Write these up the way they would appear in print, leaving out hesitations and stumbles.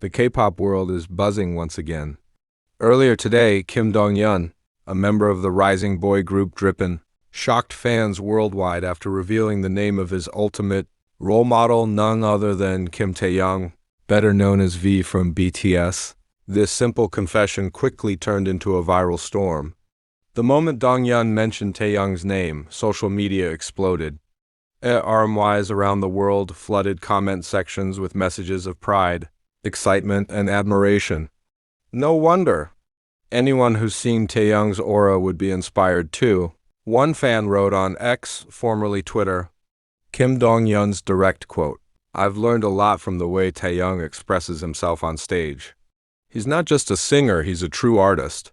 The K-pop world is buzzing once again. Earlier today, Kim Dong-yeon, a member of the rising boy group DRIPPIN, shocked fans worldwide after revealing the name of his ultimate role model, none other than Kim Taehyung, better known as V from BTS. This simple confession quickly turned into a viral storm. The moment Dong-yeon mentioned Taehyung's name, social media exploded. Armwise around the world flooded comment sections with messages of pride, excitement, and admiration. No wonder. Anyone who's seen Taehyung's aura would be inspired too. One fan wrote on X, formerly Twitter, Kim Dong-yeon's direct quote, "I've learned a lot from the way Taehyung expresses himself on stage. He's not just a singer, he's a true artist.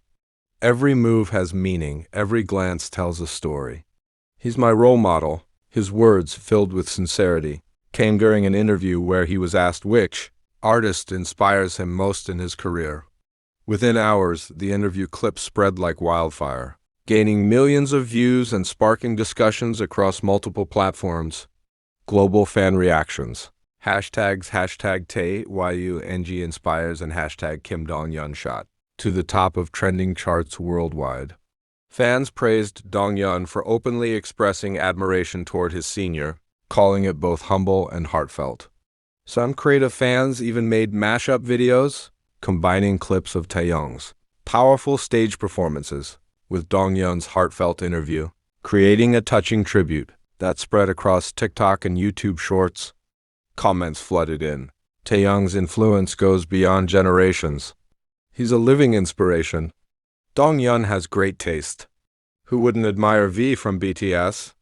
Every move has meaning, every glance tells a story. He's my role model." His words, filled with sincerity, came during an interview where he was asked which artist inspires him most in his career. Within hours, the interview clip spread like wildfire, gaining millions of views and sparking discussions across multiple platforms. Global fan reactions. Hashtags #Taehyung inspires and hashtag Kim Dong-yeon shot to the top of trending charts worldwide. Fans praised Dong-yeon for openly expressing admiration toward his senior, calling it both humble and heartfelt. Some creative fans even made mashup videos, combining clips of Taehyung's powerful stage performances with Dong-yeon's heartfelt interview, creating a touching tribute that spread across TikTok and YouTube Shorts. Comments flooded in. Taehyung's influence goes beyond generations. He's a living inspiration. Dong-yeon has great taste. Who wouldn't admire V from BTS?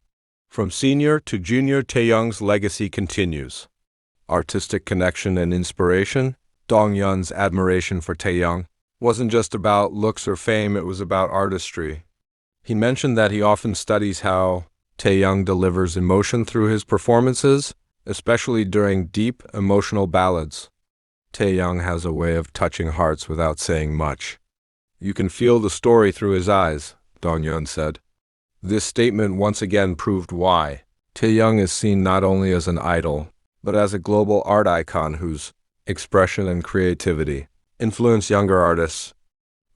From senior to junior, Taehyung's legacy continues. Artistic connection and inspiration. Dong-yeon's admiration for Taehyung wasn't just about looks or fame, it was about artistry. He mentioned that he often studies how Taehyung delivers emotion through his performances, especially during deep, emotional ballads. Taehyung has a way of touching hearts without saying much. "You can feel the story through his eyes," Dong-yeon said. This statement once again proved why Taehyung is seen not only as an idol, but as a global art icon whose expression and creativity influence younger artists.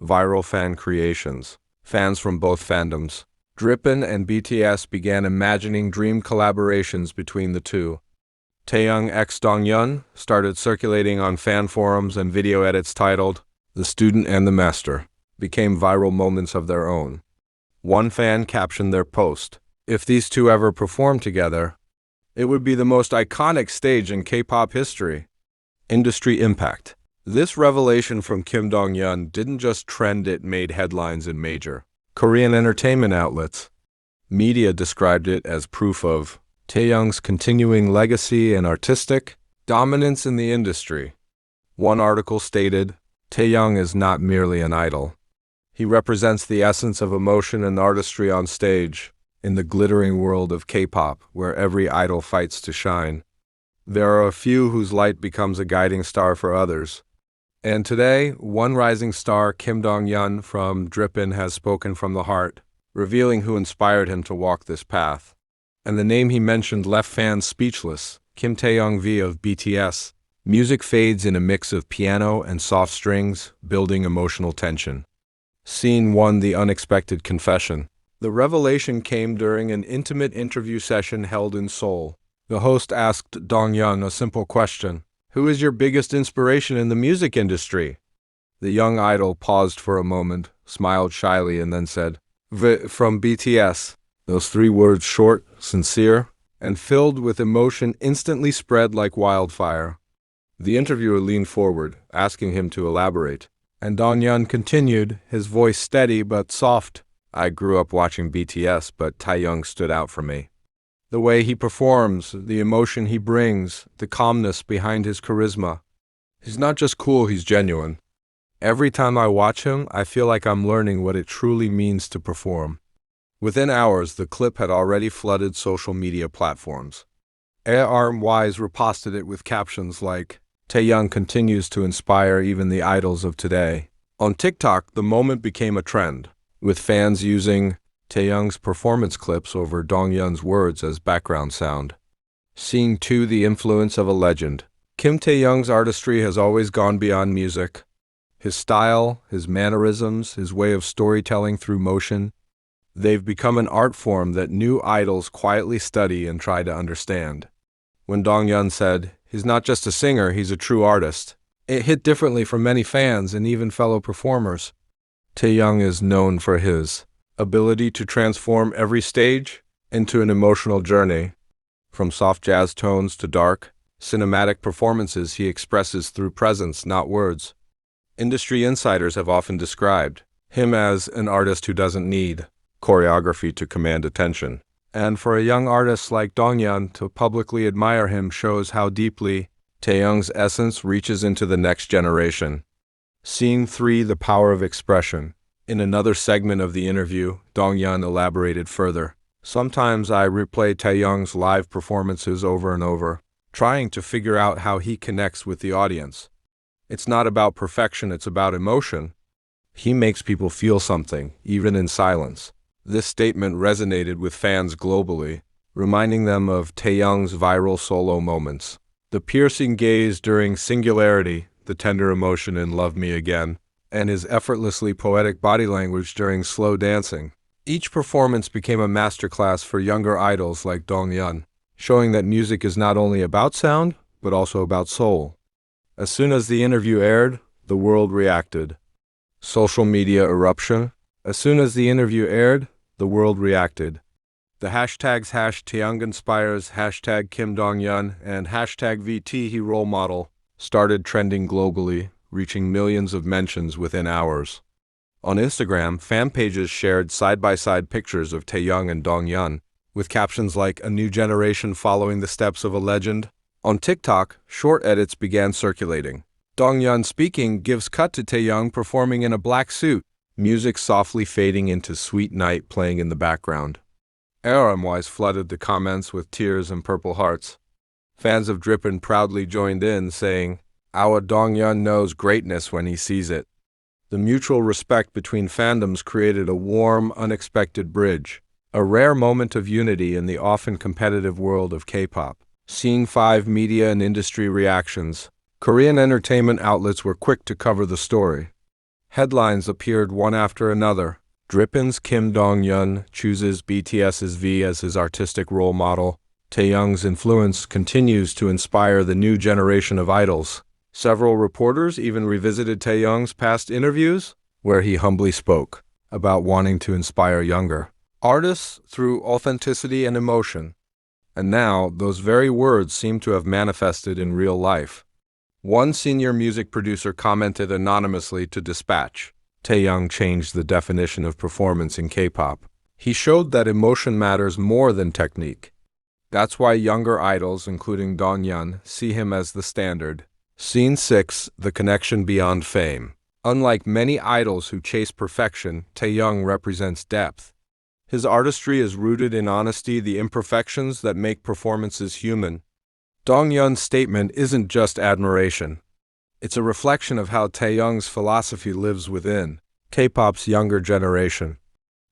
Viral fan creations. Fans from both fandoms, DRIPPIN and BTS, began imagining dream collaborations between the two. Taehyung x Dong-yeon started circulating on fan forums, and video edits titled "The Student and the Master" became viral moments of their own. One fan captioned their post, "If these two ever perform together, it would be the most iconic stage in K-pop history." Industry impact. This revelation from Kim Dong-yeon didn't just trend, it made headlines in major Korean entertainment outlets. Media described it as proof of Taehyung's continuing legacy and artistic dominance in the industry. One article stated, "Taehyung is not merely an idol. He represents the essence of emotion and artistry on stage. In the glittering world of K-pop, where every idol fights to shine, there are a few whose light becomes a guiding star for others." And today, one rising star, Kim Dong-yeon from DRIPPIN, has spoken from the heart, revealing who inspired him to walk this path. And the name he mentioned left fans speechless. Kim Taehyung V of BTS. Music fades in a mix of piano and soft strings, building emotional tension. Scene 1: The Unexpected Confession. The revelation came during an intimate interview session held in Seoul. The host asked Dong-yeon a simple question: "Who is your biggest inspiration in the music industry?" The young idol paused for a moment, smiled shyly, and then said, "V from BTS." Those three words, short, sincere, and filled with emotion, instantly spread like wildfire. The interviewer leaned forward, asking him to elaborate, and Dong-yeon continued, his voice steady but soft. "I grew up watching BTS, but Taehyung stood out for me. The way he performs, the emotion he brings, the calmness behind his charisma. He's not just cool, he's genuine. Every time I watch him, I feel like I'm learning what it truly means to perform." Within hours, the clip had already flooded social media platforms. Armwise reposted it with captions like, "Taehyung continues to inspire even the idols of today." On TikTok, the moment became a trend, with fans using Taehyung's performance clips over Dong-yeon's words as background sound. Seeing too the influence of a legend. Kim Taehyung's artistry has always gone beyond music. His style, his mannerisms, his way of storytelling through motion, they've become an art form that new idols quietly study and try to understand. When Donghyun said, "He's not just a singer, he's a true artist," it hit differently for many fans and even fellow performers. Taehyung is known for his ability to transform every stage into an emotional journey. From soft jazz tones to dark, cinematic performances he expresses through presence, not words. Industry insiders have often described him as an artist who doesn't need choreography to command attention. And for a young artist like Donghyun to publicly admire him shows how deeply Taehyung's essence reaches into the next generation. Scene 3: The Power of Expression. In another segment of the interview, Donghyun elaborated further. "Sometimes I replay Taehyung's live performances over and over, trying to figure out how he connects with the audience. It's not about perfection, it's about emotion. He makes people feel something, even in silence." This statement resonated with fans globally, reminding them of Taehyung's viral solo moments. The piercing gaze during Singularity, the tender emotion in Love Me Again, and his effortlessly poetic body language during Slow Dancing. Each performance became a masterclass for younger idols like Donghyun, showing that music is not only about sound, but also about soul. As soon as the interview aired, the world reacted. Social media eruption. As soon as the interview aired, the world reacted. The hashtags #TaehyungInspires, #KimDonghyun, and #VT Role Model started trending globally, reaching millions of mentions within hours. On Instagram, fan pages shared side-by-side pictures of Taehyung and Donghyun, with captions like "A new generation following the steps of a legend." On TikTok, short edits began circulating. Donghyun speaking gives cut to Taehyung performing in a black suit, music softly fading into Sweet Night playing in the background. RMYs flooded the comments with tears and purple hearts. Fans of DRIPPIN proudly joined in, saying, "Our Donghyun knows greatness when he sees it." The mutual respect between fandoms created a warm, unexpected bridge, a rare moment of unity in the often competitive world of K-pop. Seeing 5 media and industry reactions, Korean entertainment outlets were quick to cover the story. Headlines appeared one after another. DRIPPIN's Kim Donghyun chooses BTS's V as his artistic role model. Taehyung's influence continues to inspire the new generation of idols. Several reporters even revisited Taehyung's past interviews, where he humbly spoke about wanting to inspire younger artists through authenticity and emotion. And now, those very words seem to have manifested in real life. One senior music producer commented anonymously to Dispatch, "Taehyung changed the definition of performance in K-pop. He showed that emotion matters more than technique. That's why younger idols, including Donghyun, see him as the standard." Scene 6: The Connection Beyond Fame. Unlike many idols who chase perfection, Taehyung represents depth. His artistry is rooted in honesty, the imperfections that make performances human. Donghyun's statement isn't just admiration. It's a reflection of how Taehyung's philosophy lives within K-pop's younger generation.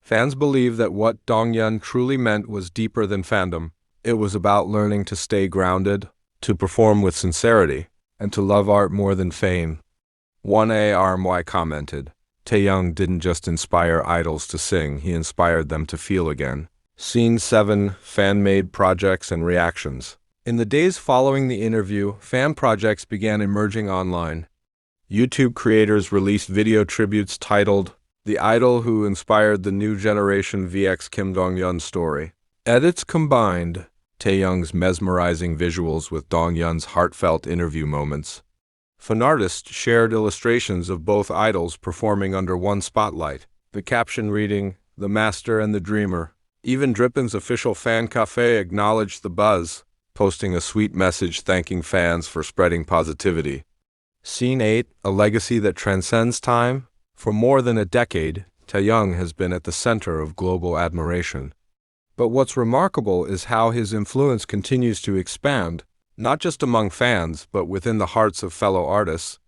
Fans believe that what Donghyun truly meant was deeper than fandom. It was about learning to stay grounded, to perform with sincerity, and to love art more than fame. One ARMY commented, "Taehyung didn't just inspire idols to sing, he inspired them to feel again." Scene 7: Fan-made projects and reactions. In the days following the interview, fan projects began emerging online. YouTube creators released video tributes titled, "The Idol Who Inspired the New Generation vs Kim Donghyun Story." Edits combined Taehyung's mesmerizing visuals with Donghyun's heartfelt interview moments. Fan artists shared illustrations of both idols performing under one spotlight, the caption reading, "The Master and the Dreamer." Even DRIPPIN's official fan cafe acknowledged the buzz, posting a sweet message thanking fans for spreading positivity. Scene 8: A legacy that transcends time. For more than a decade, Taehyung has been at the center of global admiration. But what's remarkable is how his influence continues to expand, not just among fans, but within the hearts of fellow artists.